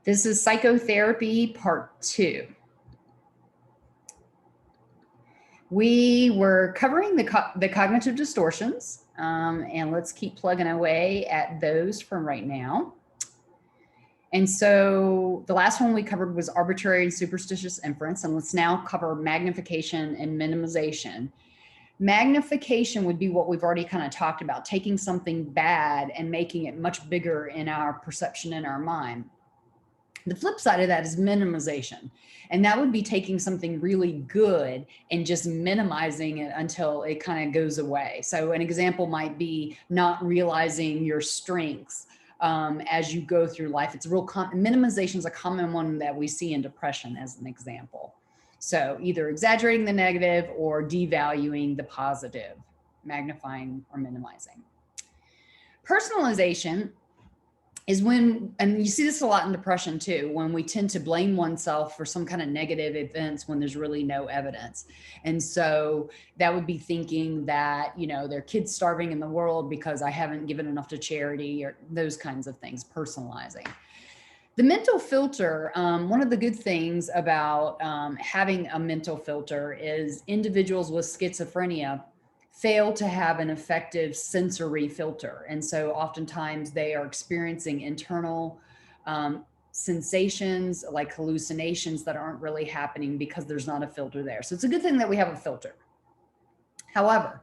This is Psychotherapy Part 2. We were covering the cognitive distortions, and let's keep plugging away at those from right now. And so the last one we covered was arbitrary and superstitious inference, and let's now cover magnification and minimization. Magnification would be what we've already kind of talked about, taking something bad and making it much bigger in our perception in our mind. The flip side of that is minimization. And that would be taking something really good and just minimizing it until it kind of goes away. So an example might be not realizing your strengths as you go through life. It's a real minimization is a common one that we see in depression as an example. So either exaggerating the negative or devaluing the positive, magnifying or minimizing. Personalization is when, and you see this a lot in depression too, when we tend to blame oneself for some kind of negative events when there's really no evidence. And so that would be thinking that, you know, there are kids starving in the world because I haven't given enough to charity, or those kinds of things, personalizing. The mental filter, one of the good things about having a mental filter is individuals with schizophrenia fail to have an effective sensory filter. And so oftentimes they are experiencing internal sensations like hallucinations that aren't really happening because there's not a filter there. So it's a good thing that we have a filter. However,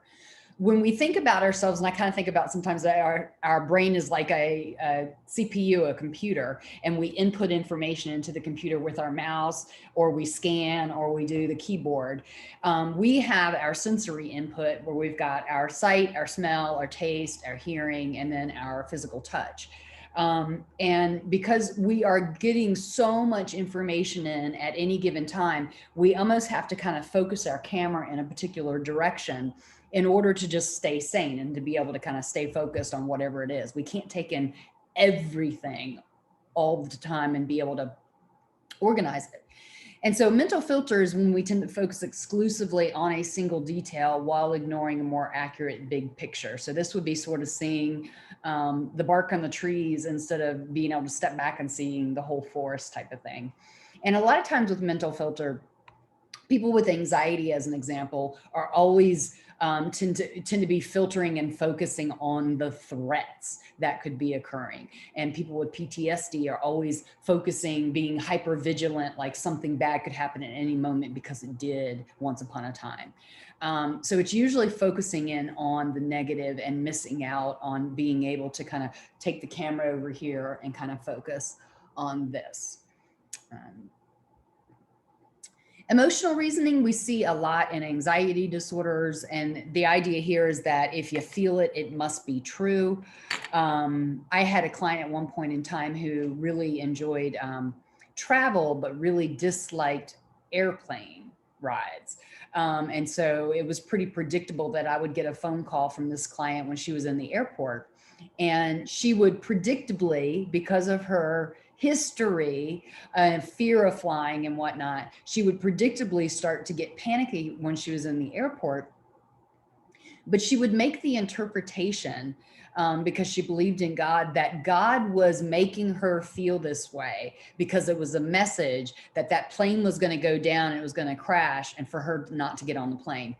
when we think about ourselves, and I kind of think about sometimes that our brain is like a CPU, a computer, and we input information into the computer with our mouse, or we scan, or we do the keyboard. We have our sensory input where we've got our sight, our smell, our taste, our hearing, and then our physical touch. And because we are getting so much information in at any given time, we almost have to kind of focus our camera in a particular direction in order to just stay sane and to be able to kind of stay focused on whatever it is. We can't take in everything all the time and be able to organize it. And so mental filters, when we tend to focus exclusively on a single detail while ignoring a more accurate big picture. So this would be sort of seeing the bark on the trees instead of being able to step back and seeing the whole forest type of thing. And a lot of times with mental filter, people with anxiety, as an example, are always tend to be filtering and focusing on the threats that could be occurring. And people with PTSD are always focusing, being hyper vigilant, like something bad could happen at any moment because it did once upon a time. So it's usually focusing in on the negative and missing out on being able to kind of take the camera over here and kind of focus on this. Emotional reasoning we see a lot in anxiety disorders, and the idea here is that if you feel it, it must be true. I had a client at one point in time who really enjoyed travel, but really disliked airplane rides. And so it was pretty predictable that I would get a phone call from this client when she was in the airport, and she would predictably, because of her history and fear of flying and whatnot, she would predictably start to get panicky when she was in the airport. But she would make the interpretation, because she believed in God, that God was making her feel this way because it was a message that that plane was going to go down and it was going to crash, and for her not to get on the plane.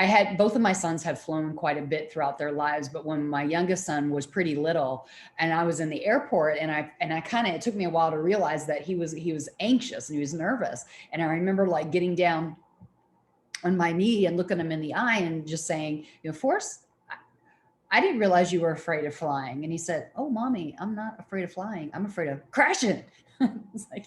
I had, both of my sons have flown quite a bit throughout their lives, but when my youngest son was pretty little and I was in the airport, and I kind of, it took me a while to realize that he was anxious and he was nervous. And I remember like getting down on my knee and looking him in the eye and just saying, you know, Forrest, I didn't realize you were afraid of flying. And he said, oh, mommy, I'm not afraid of flying. I'm afraid of crashing. It's like,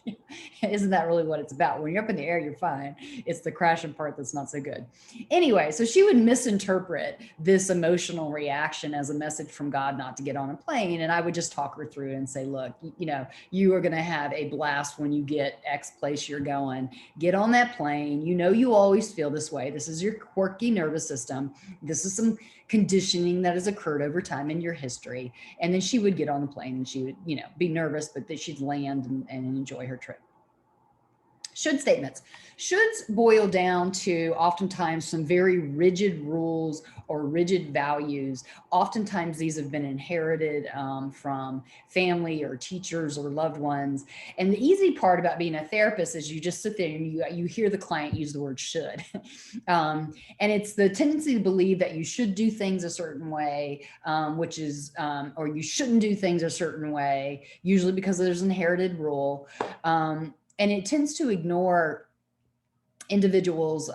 isn't that really what it's about? When you're up in the air, you're fine. It's the crashing part that's not so good. Anyway, so she would misinterpret this emotional reaction as a message from God not to get on a plane. And I would just talk her through and say, look, you know, you are going to have a blast when you get X place you're going. Get on that plane. You know, you always feel this way. This is your quirky nervous system. This is some conditioning that has occurred over time in your history. And then she would get on the plane and she would, you know, be nervous, but that she'd land and enjoy her trip. Should statements. Shoulds boil down to oftentimes some very rigid rules or rigid values. Oftentimes these have been inherited from family or teachers or loved ones. And the easy part about being a therapist is you just sit there and you hear the client use the word should. And it's the tendency to believe that you should do things a certain way, which is, or you shouldn't do things a certain way, usually because there's an inherited rule. And it tends to ignore individuals'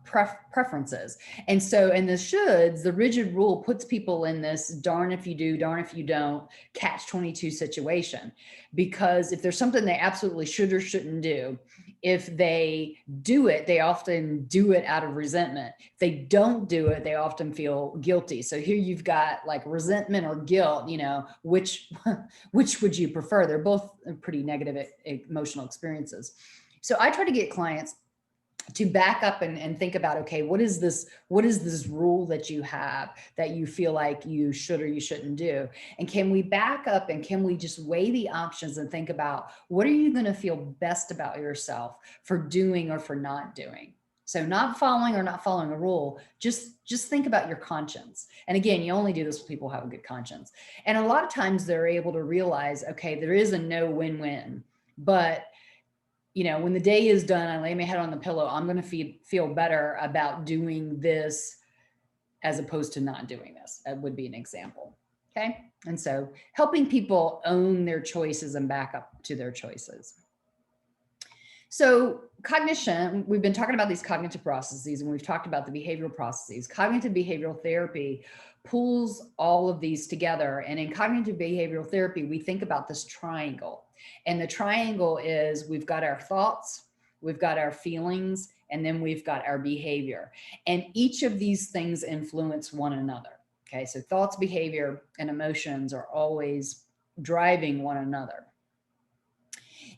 preferences. And so in the shoulds, the rigid rule puts people in this darn if you do, darn if you don't catch-22 situation. Because if there's something they absolutely should or shouldn't do, if they do it, they often do it out of resentment. If they don't do it, they often feel guilty. So here you've got like resentment or guilt, you know, which would you prefer? They're both pretty negative emotional experiences. So I try to get clients to back up and think about, okay, what is this rule that you have that you feel like you should or you shouldn't do? And can we back up and can we just weigh the options and think about what are you going to feel best about yourself for doing or for not doing? So not following or not following a rule, just think about your conscience. And again, you only do this with people who have a good conscience. And a lot of times they're able to realize, okay, there is a no win-win, but you know, when the day is done, I lay my head on the pillow, I'm going to feel better about doing this as opposed to not doing this. That would be an example. Okay. And so helping people own their choices and back up to their choices. So cognition, we've been talking about these cognitive processes and we've talked about the behavioral processes. Cognitive behavioral therapy pulls all of these together. And in cognitive behavioral therapy, we think about this triangle. And the triangle is we've got our thoughts, we've got our feelings, and then we've got our behavior. And each of these things influence one another. Okay, so thoughts, behavior, and emotions are always driving one another.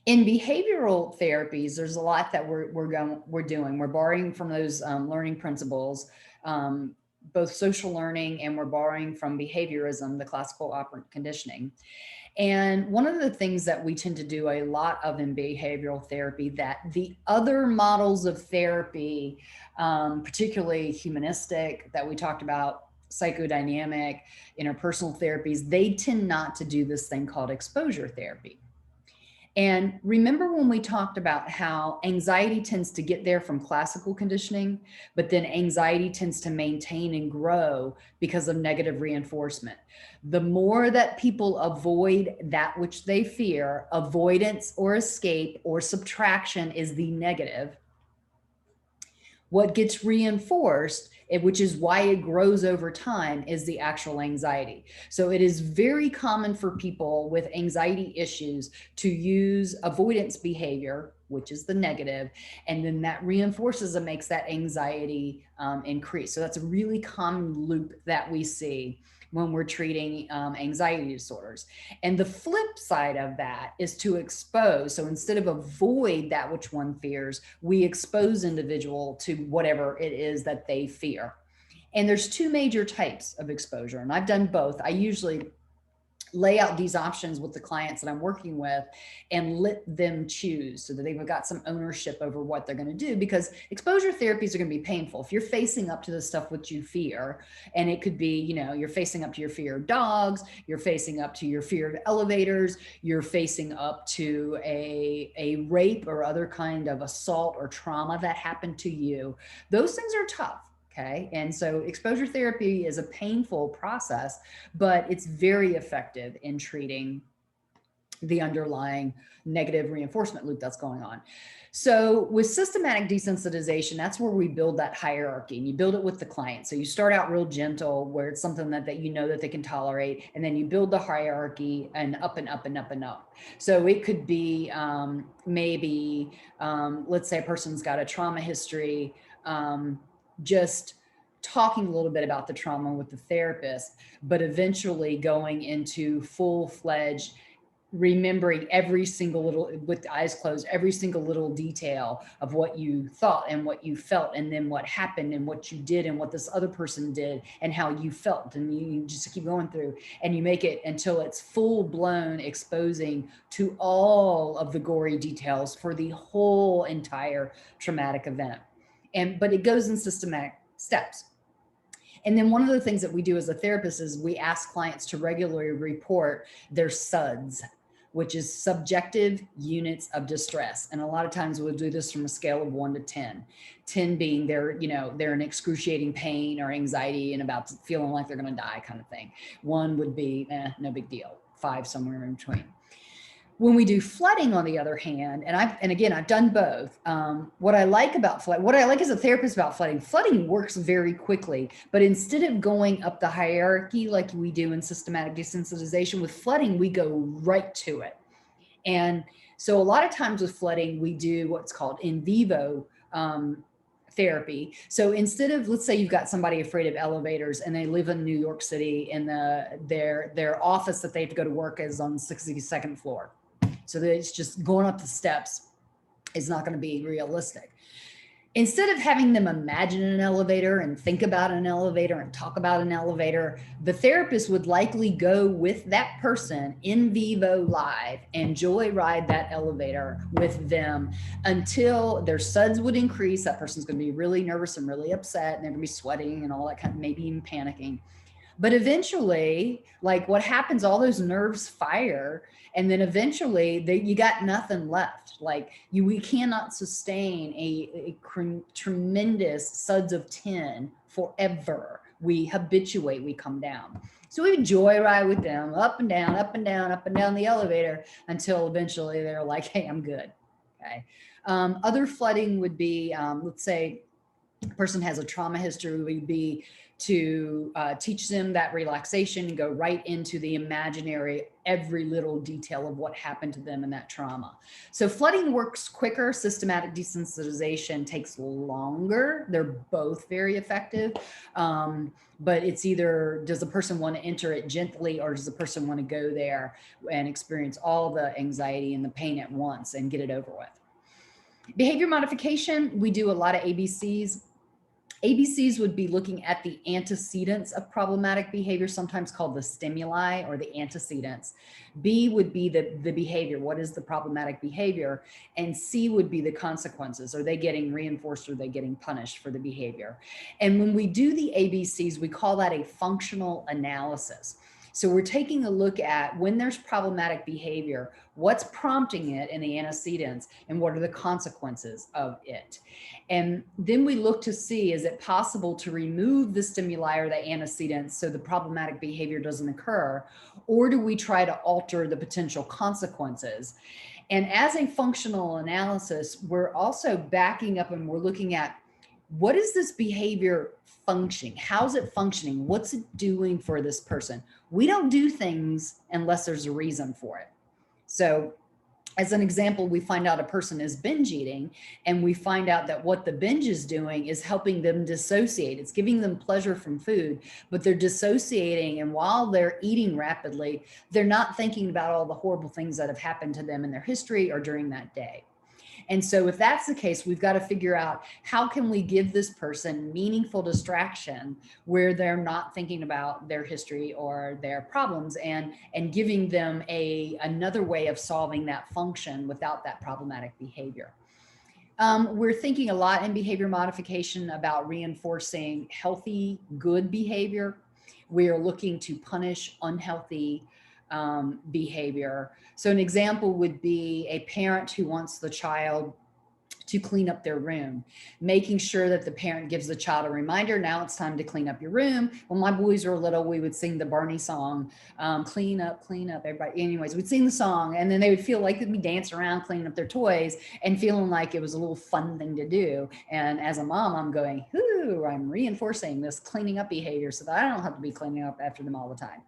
In behavioral therapies, there's a lot that we're doing. We're borrowing from those learning principles, both social learning, and we're borrowing from behaviorism, the classical operant conditioning. And one of the things that we tend to do a lot of in behavioral therapy that the other models of therapy, particularly humanistic that we talked about, psychodynamic, interpersonal therapies, they tend not to do this thing called exposure therapy. And remember when we talked about how anxiety tends to get there from classical conditioning, but then anxiety tends to maintain and grow because of negative reinforcement. The more that people avoid that which they fear, avoidance or escape or subtraction is the negative. What gets reinforced, which is why it grows over time, is the actual anxiety. So it is very common for people with anxiety issues to use avoidance behavior, which is the negative, and then that reinforces and makes that anxiety increase. So that's a really common loop that we see when we're treating anxiety disorders. And the flip side of that is to expose. So instead of avoid that which one fears, we expose individual to whatever it is that they fear. And there's two major types of exposure, and I've done both. I usually lay out these options with the clients that I'm working with and let them choose so that they've got some ownership over what they're going to do, because exposure therapies are going to be painful. If you're facing up to the stuff which you fear, and it could be, you know, you're facing up to your fear of dogs, you're facing up to your fear of elevators, you're facing up to a rape or other kind of assault or trauma that happened to you. Those things are tough. Okay. And so exposure therapy is a painful process, but it's very effective in treating the underlying negative reinforcement loop that's going on. So with systematic desensitization, that's where we build that hierarchy, and you build it with the client. So you start out real gentle, where it's something that you know that they can tolerate, and then you build the hierarchy and up and up and up and up. So it could be maybe, let's say a person's got a trauma history, just talking a little bit about the trauma with the therapist, but eventually going into full-fledged remembering every single little, with the eyes closed, every single little detail of what you thought and what you felt, and then what happened and what you did and what this other person did and how you felt. And you just keep going through, and you make it until it's full blown exposing to all of the gory details for the whole entire traumatic event. But it goes in systematic steps. And then one of the things that we do as a therapist is we ask clients to regularly report their SUDs, which is subjective units of distress. And a lot of times we'll do this from a scale of 1 to 10. 10 being they're in excruciating pain or anxiety and about feeling like they're going to die kind of thing. 1 would be, no big deal. 5, somewhere in between. When we do flooding, on the other hand, and again, I've done both. What I like as a therapist about flooding works very quickly, but instead of going up the hierarchy like we do in systematic desensitization, with flooding, we go right to it. And so a lot of times with flooding, we do what's called in vivo therapy. So instead of, let's say you've got somebody afraid of elevators and they live in New York City, and their office that they have to go to work is on the 62nd floor. So that it's just going up the steps is not going to be realistic. Instead of having them imagine an elevator and think about an elevator and talk about an elevator, the therapist would likely go with that person in vivo live and joyride that elevator with them until their SUDS would increase. That person's going to be really nervous and really upset, and they're going to be sweating and all that kind of, maybe even panicking. But eventually, like what happens, all those nerves fire, and then eventually you got nothing left. Like we cannot sustain a tremendous SUDS of 10 forever. We habituate, we come down. So we joyride with them up and down, up and down, up and down the elevator until eventually they're like, hey, I'm good. Okay. Other flooding would be, let's say a person has a trauma history, would be to teach them that relaxation and go right into the imaginary, every little detail of what happened to them in that trauma. So flooding works quicker. Systematic desensitization takes longer. They're both very effective. But it's either, does the person want to enter it gently, or does the person want to go there and experience all the anxiety and the pain at once and get it over with? Behavior modification, we do a lot of ABCs. ABCs would be looking at the antecedents of problematic behavior, sometimes called the stimuli or the antecedents. B would be the behavior. What is the problematic behavior? And C would be the consequences. Are they getting reinforced or are they getting punished for the behavior? And when we do the ABCs, we call that a functional analysis. So we're taking a look at, when there's problematic behavior, what's prompting it in the antecedents, and what are the consequences of it. And then we look to see, is it possible to remove the stimuli or the antecedents so the problematic behavior doesn't occur, or do we try to alter the potential consequences? And as a functional analysis, we're also backing up and we're looking at, what is this behavior functioning? How's it functioning? What's it doing for this person? We don't do things unless there's a reason for it. So as an example, we find out a person is binge eating, and we find out that what the binge is doing is helping them dissociate. It's giving them pleasure from food, but they're dissociating. And while they're eating rapidly, they're not thinking about all the horrible things that have happened to them in their history or during that day. And so if that's the case, we've got to figure out, how can we give this person meaningful distraction where they're not thinking about their history or their problems, and giving them another way of solving that function without that problematic behavior. We're thinking a lot in behavior modification about reinforcing healthy, good behavior. We are looking to punish unhealthy behavior. So an example would be a parent who wants the child to clean up their room, making sure that the parent gives the child a reminder, now it's time to clean up your room. When my boys were little, we would sing the Barney song, clean up, everybody. Anyways, we'd sing the song, and then they would feel like they'd be dancing around, cleaning up their toys and feeling like it was a little fun thing to do. And as a mom, I'm going, I'm reinforcing this cleaning up behavior so that I don't have to be cleaning up after them all the time.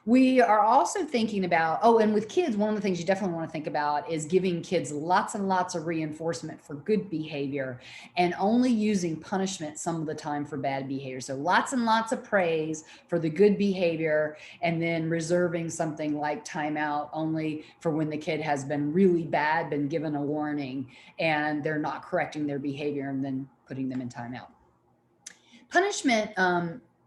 We are also thinking about, oh, and with kids, one of the things you definitely want to think about is giving kids lots and lots of reinforcement for good behavior and only using punishment some of the time for bad behavior. So lots and lots of praise for the good behavior, and then reserving something like timeout only for when the kid has been really bad, been given a warning, and they're not correcting their behavior, and then putting them in timeout. Punishment,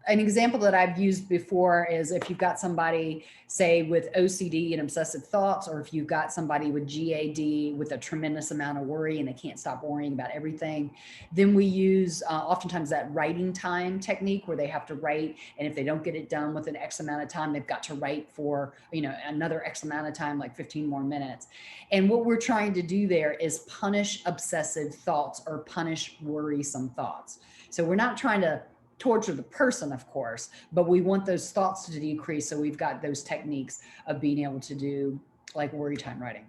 an example that I've used before is if you've got somebody, say, with OCD and obsessive thoughts, or if you've got somebody with GAD with a tremendous amount of worry and they can't stop worrying about everything, then we use oftentimes that writing time technique where they have to write, and if they don't get it done within X amount of time, they've got to write for, another X amount of time, like 15 more minutes. And what we're trying to do there is punish obsessive thoughts or punish worrisome thoughts. So we're not trying to torture the person, of course, but we want those thoughts to decrease. So we've got those techniques of being able to do like worry time writing.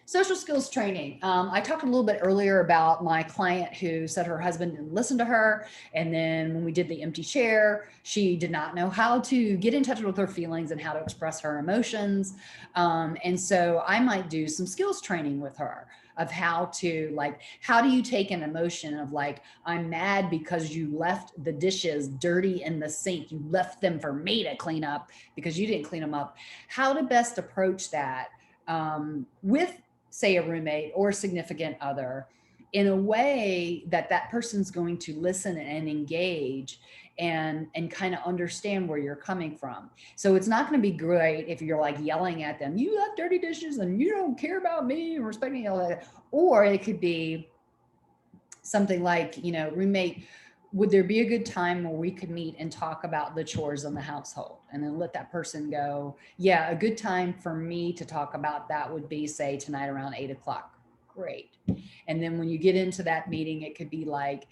Social skills training. I talked a little bit earlier about my client who said her husband didn't listen to her. And then when we did the empty chair, she did not know how to get in touch with her feelings and how to express her emotions. And so I might do some skills training with her of how to, like, how do you take an emotion of like, I'm mad because you left the dishes dirty in the sink. You left them for me to clean up because you didn't clean them up. How to best approach that with, say, a roommate or a significant other in a way that that person's going to listen and engage and kind of understand where you're coming from. So it's not going to be great if you're like yelling at them, you left dirty dishes and you don't care about me and respect me, all that. Or it could be something like, roommate, would there be a good time where we could meet and talk about the chores in the household? And then let that person go, yeah, a good time for me to talk about that would be, say, tonight around 8 o'clock. Great. And then when you get into that meeting, it could be like,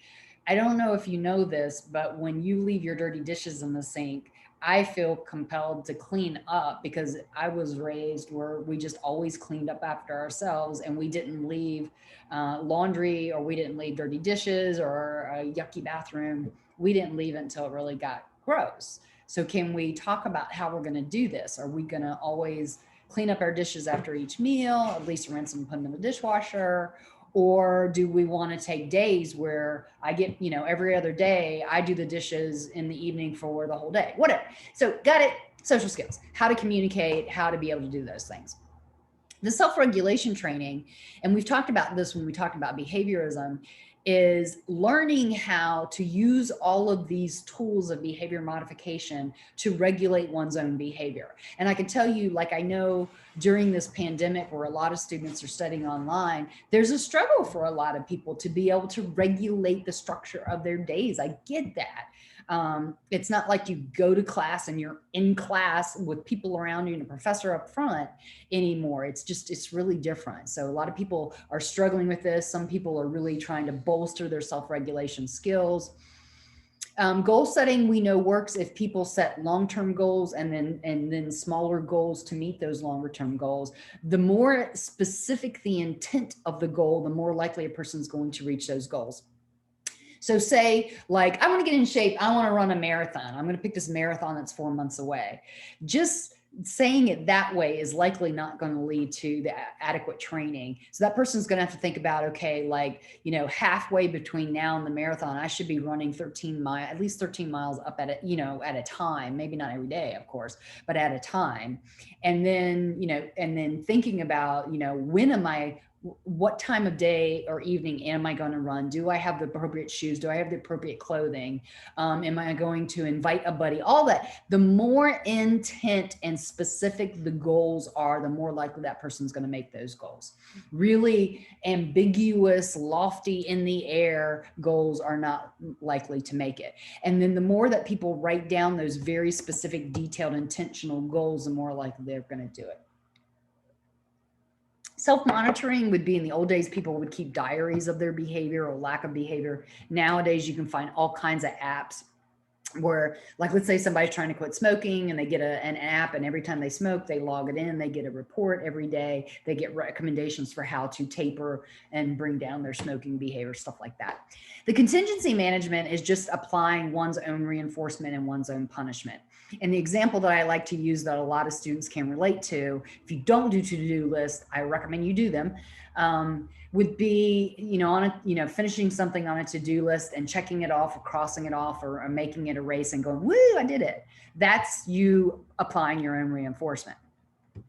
I don't know if you know this, but when you leave your dirty dishes in the sink, I feel compelled to clean up because I was raised where we just always cleaned up after ourselves and we didn't leave laundry, or we didn't leave dirty dishes or a yucky bathroom. We didn't leave it until it really got gross. So can we talk about how we're going to do this? Are we going to always clean up our dishes after each meal, at least rinse them and put them in the dishwasher? Or do we want to take days where I get, every other day I do the dishes in the evening for the whole day, whatever. So got it. Social skills, how to communicate, how to be able to do those things. The self-regulation training, and we've talked about this when we talked about behaviorism, is learning how to use all of these tools of behavior modification to regulate one's own behavior. And I can tell you, like, I know during this pandemic where a lot of students are studying online, there's a struggle for a lot of people to be able to regulate the structure of their days. I get that. It's not like you go to class and you're in class with people around you and a professor up front anymore. It's really different. So a lot of people are struggling with this. Some people are really trying to bolster their self-regulation skills. Goal setting, we know, works if people set long-term goals and then smaller goals to meet those longer-term goals. The more specific the intent of the goal, the more likely a person's going to reach those goals. So say, like, I want to get in shape. I want to run a marathon. I'm going to pick this marathon that's 4 months away. Just saying it that way is likely not going to lead to the adequate training. So that person's going to have to think about, okay, like, halfway between now and the marathon, I should be running at least 13 miles up at at a time, maybe not every day, of course, but at a time. And then, thinking about, what time of day or evening am I going to run? Do I have the appropriate shoes? Do I have the appropriate clothing? Am I going to invite a buddy? All that. The more intent and specific the goals are, the more likely that person's going to make those goals. Really ambiguous, lofty, in the air goals are not likely to make it. And then the more that people write down those very specific, detailed, intentional goals, the more likely they're going to do it. Self-monitoring would be, in the old days, people would keep diaries of their behavior or lack of behavior. Nowadays, you can find all kinds of apps where, like, let's say somebody's trying to quit smoking and they get an app, and every time they smoke, they log it in, they get a report every day, they get recommendations for how to taper and bring down their smoking behavior, stuff like that. The contingency management is just applying one's own reinforcement and one's own punishment. And the example that I like to use that a lot of students can relate to, if you don't do to-do lists, I recommend you do them, would be, on a, finishing something on a to-do list and checking it off or crossing it off or making it a race and going, woo, I did it. That's you applying your own reinforcement.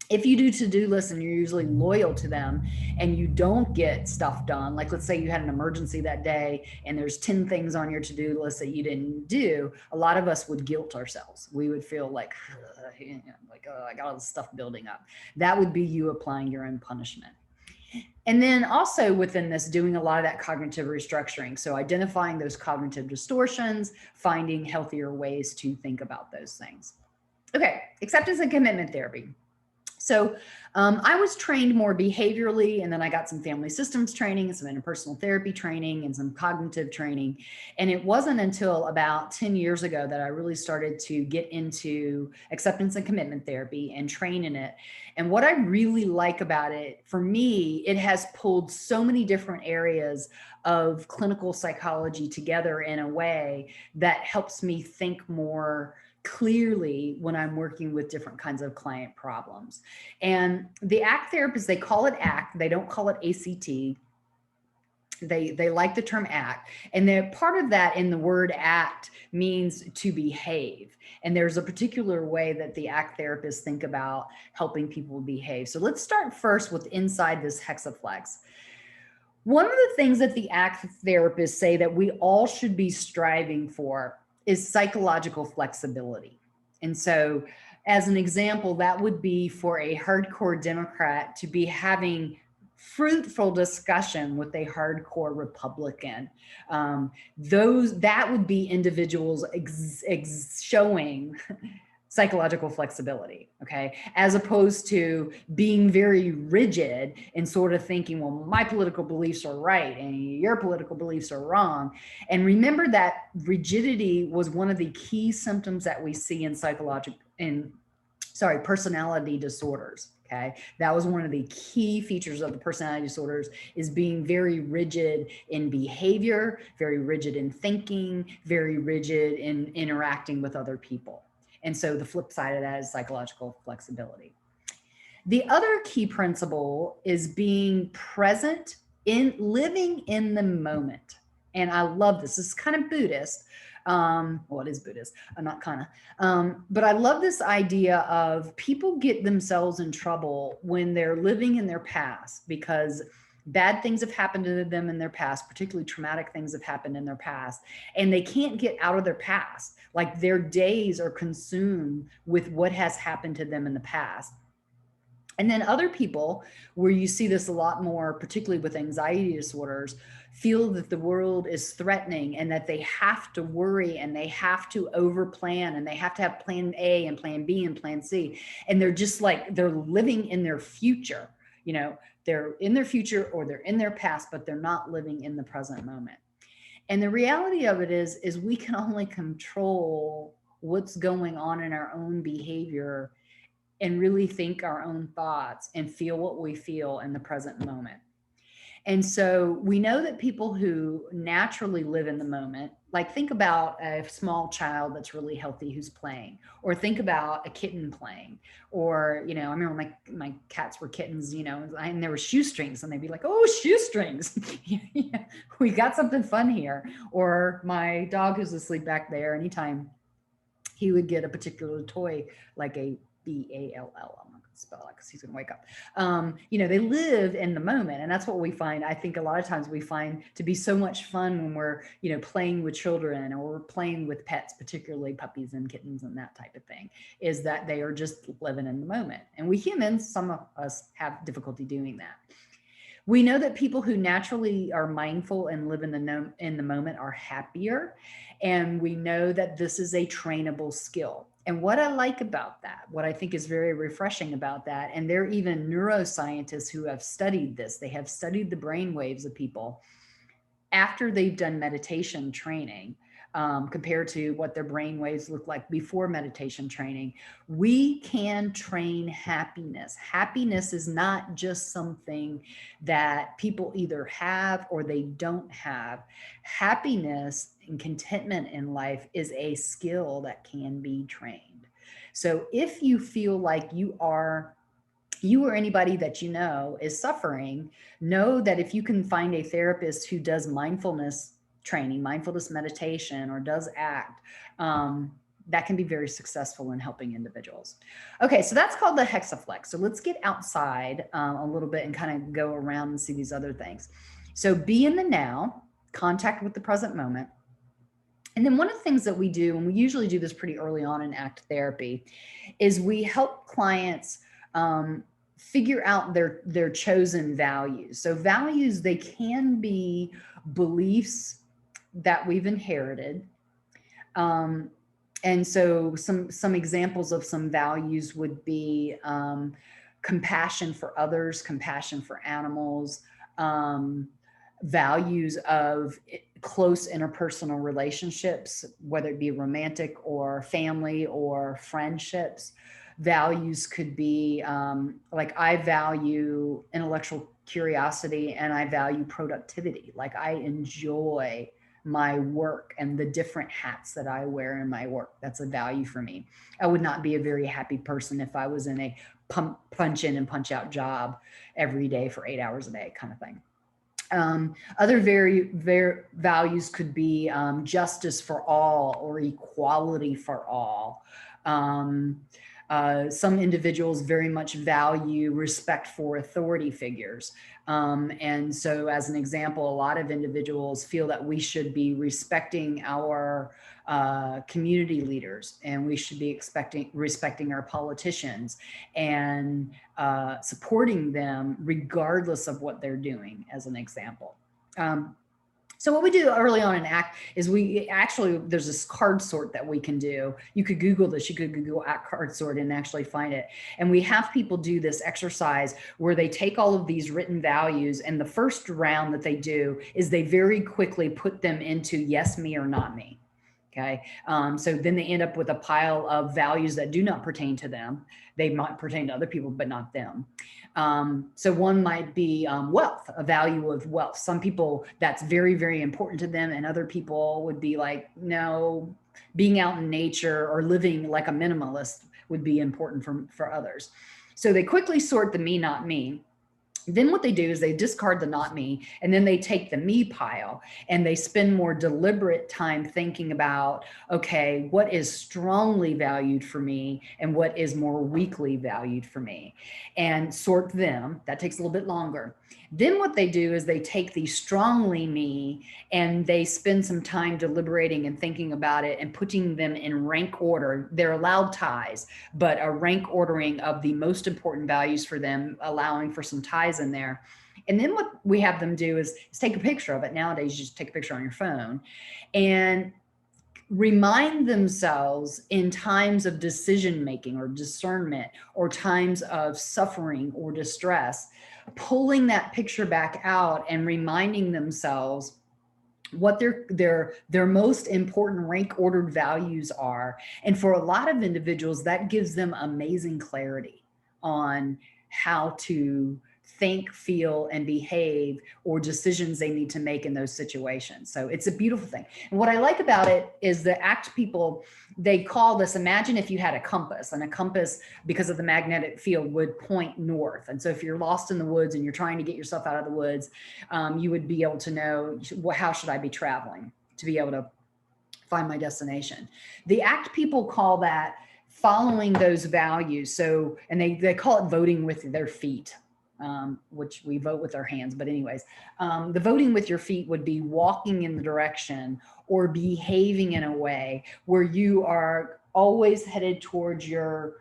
If you do to-do lists and you're usually loyal to them and you don't get stuff done, like let's say you had an emergency that day and there's 10 things on your to-do list that you didn't do, a lot of us would guilt ourselves. We would feel like, I got all this stuff building up. That would be you applying your own punishment. And then also within this, doing a lot of that cognitive restructuring. So identifying those cognitive distortions, finding healthier ways to think about those things. Okay, acceptance and commitment therapy. So I was trained more behaviorally, and then I got some family systems training, some interpersonal therapy training, and some cognitive training. And it wasn't until about 10 years ago that I really started to get into acceptance and commitment therapy and train in it. And what I really like about it, for me, it has pulled so many different areas of clinical psychology together in a way that helps me think more clearly when I'm working with different kinds of client problems. And the ACT therapists, they call it ACT, they don't call it ACT. They like the term ACT. And they're part of that in the word ACT means to behave. And there's a particular way that the ACT therapists think about helping people behave. So let's start first with inside this hexaflex. One of the things that the ACT therapists say that we all should be striving for is psychological flexibility. And so as an example, that would be for a hardcore Democrat to be having fruitful discussion with a hardcore Republican. That would be individuals showing psychological flexibility, okay? As opposed to being very rigid and sort of thinking, well, my political beliefs are right and your political beliefs are wrong. And remember that rigidity was one of the key symptoms that we see in personality disorders, okay? That was one of the key features of the personality disorders, is being very rigid in behavior, very rigid in thinking, very rigid in interacting with other people. And so the flip side of that is psychological flexibility. The other key principle is being present in living in the moment. And I love this. This is kind of Buddhist. Well, it is Buddhist. I'm not kind of. But I love this idea of people get themselves in trouble when they're living in their past because bad things have happened to them in their past, particularly traumatic things have happened in their past, and they can't get out of their past. Like their days are consumed with what has happened to them in the past. And then other people, where you see this a lot more, particularly with anxiety disorders, feel that the world is threatening and that they have to worry and they have to overplan and they have to have plan A and plan B and plan C. And they're just like, they're living in their future. They're in their future or they're in their past, but they're not living in the present moment. And the reality of it is we can only control what's going on in our own behavior and really think our own thoughts and feel what we feel in the present moment. And so we know that people who naturally live in the moment, like think about a small child that's really healthy who's playing, or think about a kitten playing, or, I remember my cats were kittens, and there were shoestrings and they'd be like, oh, shoestrings, we got something fun here. Or my dog who's asleep back there, anytime he would get a particular toy, like a BALL, I'm not going to spell it because he's going to wake up. They live in the moment. And that's what we find. I think a lot of times we find to be so much fun when we're, playing with children or we're playing with pets, particularly puppies and kittens and that type of thing, is that they are just living in the moment. And we humans, some of us have difficulty doing that. We know that people who naturally are mindful and live in the moment are happier. And we know that this is a trainable skill. And what I like about that, what I think is very refreshing about that, and there are even neuroscientists who have studied this. They have studied the brain waves of people after they've done meditation training, compared to what their brain waves look like before meditation training. We can train happiness. Happiness is not just something that people either have or they don't have. Happiness and contentment in life is a skill that can be trained. So if you feel like you or anybody that you know is suffering, know that if you can find a therapist who does mindfulness training, mindfulness meditation, or does ACT, that can be very successful in helping individuals. Okay, so that's called the hexaflex. So let's get outside a little bit and kind of go around and see these other things. So be in the now, contact with the present moment. And then one of the things that we do, and we usually do this pretty early on in ACT therapy, is we help clients figure out their chosen values. So values, they can be beliefs that we've inherited. And so some examples of some values would be compassion for others, compassion for animals, values of close interpersonal relationships, whether it be romantic or family or friendships. Values could be like, I value intellectual curiosity and I value productivity. Like, I enjoy my work and the different hats that I wear in my work. That's a value for me. I would not be a very happy person if I was in a punch in and punch out job every day for 8 hours a day kind of thing. Other very values could be justice for all or equality for all. Some individuals very much value respect for authority figures. And so as an example, a lot of individuals feel that we should be respecting our community leaders, and we should be respecting our politicians and supporting them regardless of what they're doing, as an example. So what we do early on in ACT is there's this card sort that we can do. You could Google this, you could Google ACT card sort and actually find it. And we have people do this exercise where they take all of these written values, and the first round that they do is they very quickly put them into yes, me, or not me. Okay. So then they end up with a pile of values that do not pertain to them. They might pertain to other people, but not them. So one might be wealth, a value of wealth. Some people, that's very, very important to them. And other people would be like, no, being out in nature or living like a minimalist would be important for others. So they quickly sort the me, not me. Then what they do is they discard the not me, and then they take the me pile and they spend more deliberate time thinking about, okay, what is strongly valued for me and what is more weakly valued for me, and sort them. That takes a little bit longer. Then what they do is they take the strongly me and they spend some time deliberating and thinking about it and putting them in rank order. They're allowed ties, but a rank ordering of the most important values for them, allowing for some ties in there. And then what we have them do is take a picture of it. Nowadays, you just take a picture on your phone and remind themselves in times of decision making or discernment or times of suffering or distress, pulling that picture back out and reminding themselves what their most important rank ordered values are. And for a lot of individuals, that gives them amazing clarity on how to think, feel, and behave, or decisions they need to make in those situations. So it's a beautiful thing. And what I like about it is the ACT people, they call this, imagine if you had a compass, and a compass, because of the magnetic field, would point north. And so if you're lost in the woods and you're trying to get yourself out of the woods, you would be able to know, how should I be traveling to be able to find my destination? The ACT people call that following those values. So, and they call it voting with their feet. Which we vote with our hands, but anyways, the voting with your feet would be walking in the direction or behaving in a way where you are always headed towards your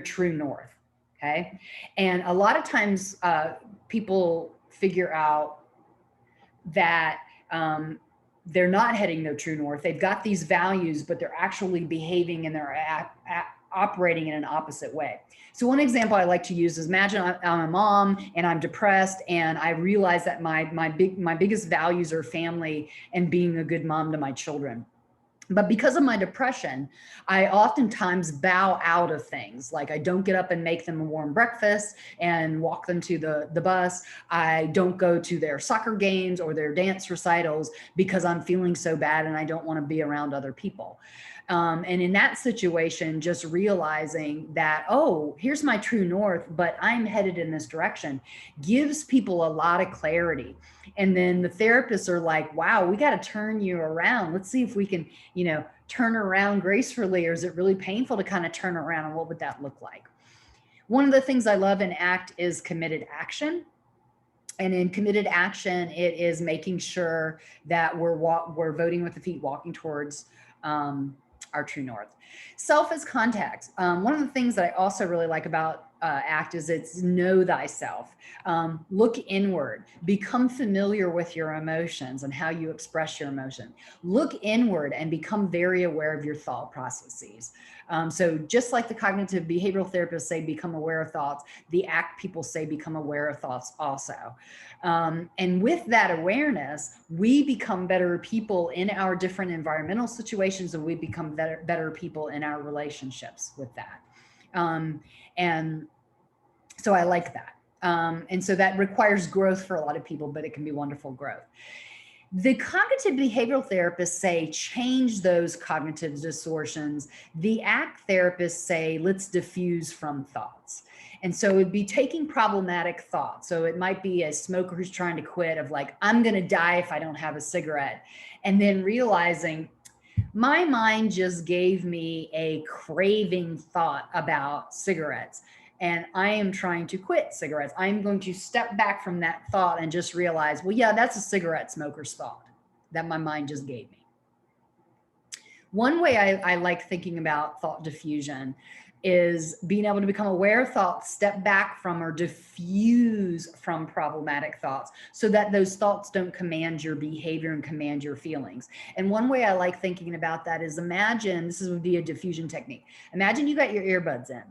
true north. Okay. And a lot of times people figure out that they're not heading their true north. They've got these values, but they're actually behaving and they're operating in an opposite way. So one example I like to use is, imagine I'm a mom and I'm depressed, and I realize that my biggest values are family and being a good mom to my children. But because of my depression, I oftentimes bow out of things. Like, I don't get up and make them a warm breakfast and walk them to the bus. I don't go to their soccer games or their dance recitals because I'm feeling so bad and I don't want to be around other people. And in that situation, just realizing that, oh, here's my true north, but I'm headed in this direction, gives people a lot of clarity. And then the therapists are like, wow, we got to turn you around. Let's see if we can, turn around gracefully, or is it really painful to kind of turn around? And what would that look like? One of the things I love in ACT is committed action. And in committed action, it is making sure that we're voting with the feet, walking towards our true north. Self is context. One of the things that I also really like about ACT is it's know thyself. Look inward, become familiar with your emotions and how you express your emotion. Look inward and become very aware of your thought processes. So just like the cognitive behavioral therapists say, become aware of thoughts, the ACT people say, become aware of thoughts also. And with that awareness, we become better people in our different environmental situations, and we become better people in our relationships with that. And so I like that. And so that requires growth for a lot of people, but it can be wonderful growth. The cognitive behavioral therapists say, change those cognitive distortions. The ACT therapists say, let's diffuse from thoughts. And so it'd be taking problematic thoughts. So it might be a smoker who's trying to quit, of like, I'm going to die if I don't have a cigarette. And then realizing, my mind just gave me a craving thought about cigarettes, and I am trying to quit cigarettes. I'm going to step back from that thought and just realize, well, yeah, that's a cigarette smoker's thought that my mind just gave me. One way I like thinking about thought diffusion is being able to become aware of thoughts, step back from or diffuse from problematic thoughts, so that those thoughts don't command your behavior and command your feelings. And one way I like thinking about that is, imagine, this would be a diffusion technique. Imagine you got your earbuds in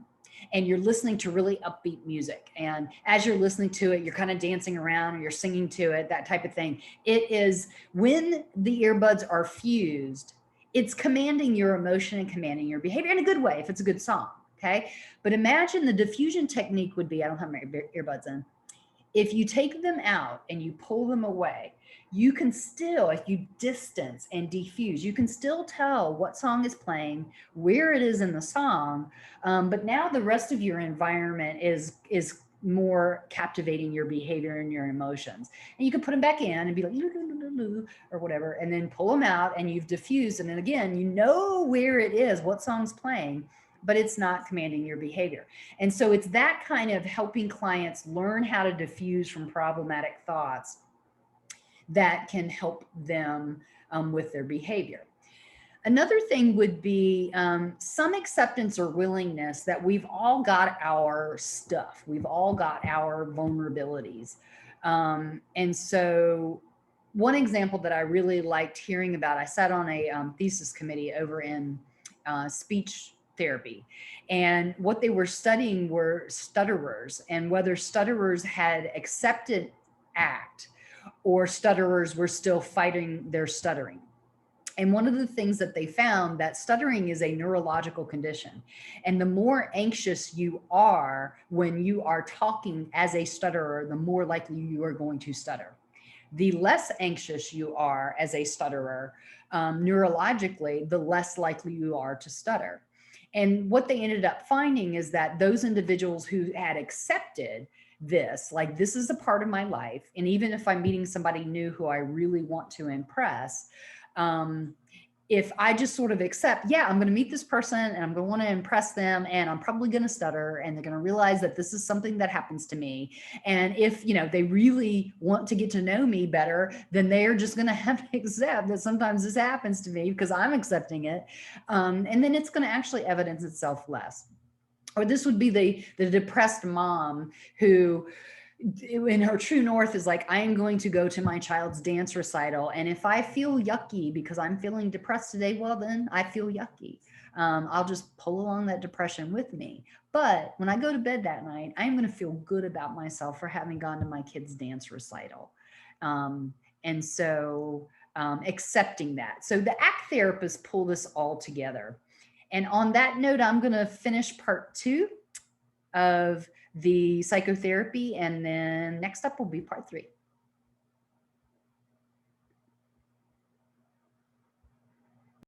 and you're listening to really upbeat music. And as you're listening to it, you're kind of dancing around or you're singing to it, that type of thing. It is, when the earbuds are fused, it's commanding your emotion and commanding your behavior in a good way if it's a good song. Okay. But imagine the diffusion technique would be, I don't have my earbuds in. If you take them out and you pull them away, you can still, if you distance and diffuse, you can still tell what song is playing, where it is in the song. But now the rest of your environment is more captivating your behavior and your emotions. And you can put them back in and be like, or whatever, and then pull them out and you've diffused. And then again, you know where it is, what song's playing, but it's not commanding your behavior. And so it's that kind of helping clients learn how to diffuse from problematic thoughts that can help them with their behavior. Another thing would be some acceptance or willingness that we've all got our stuff. We've all got our vulnerabilities. And so one example that I really liked hearing about, I sat on a thesis committee over in speech therapy, and what they were studying were stutterers, and whether stutterers had accepted ACT or stutterers were still fighting their stuttering. And one of the things that they found, that stuttering is a neurological condition. And the more anxious you are when you are talking as a stutterer, the more likely you are going to stutter. The less anxious you are as a stutterer, neurologically, the less likely you are to stutter. And what they ended up finding is that those individuals who had accepted this, like, this is a part of my life, and even if I'm meeting somebody new who I really want to impress, if I just sort of accept, yeah, I'm going to meet this person and I'm going to want to impress them, and I'm probably going to stutter, and they're going to realize that this is something that happens to me. And if, they really want to get to know me better, then they are just going to have to accept that sometimes this happens to me because I'm accepting it. And then it's going to actually evidence itself less. Or this would be the depressed mom who, in her true north, is like, I am going to go to my child's dance recital, and if I feel yucky because I'm feeling depressed today, well, then I feel yucky. I'll just pull along that depression with me. But when I go to bed that night, I'm going to feel good about myself for having gone to my kid's dance recital. And so accepting that. So the ACT therapists pull this all together. And on that note, I'm going to finish part 2 of the psychotherapy, and then next up will be part 3.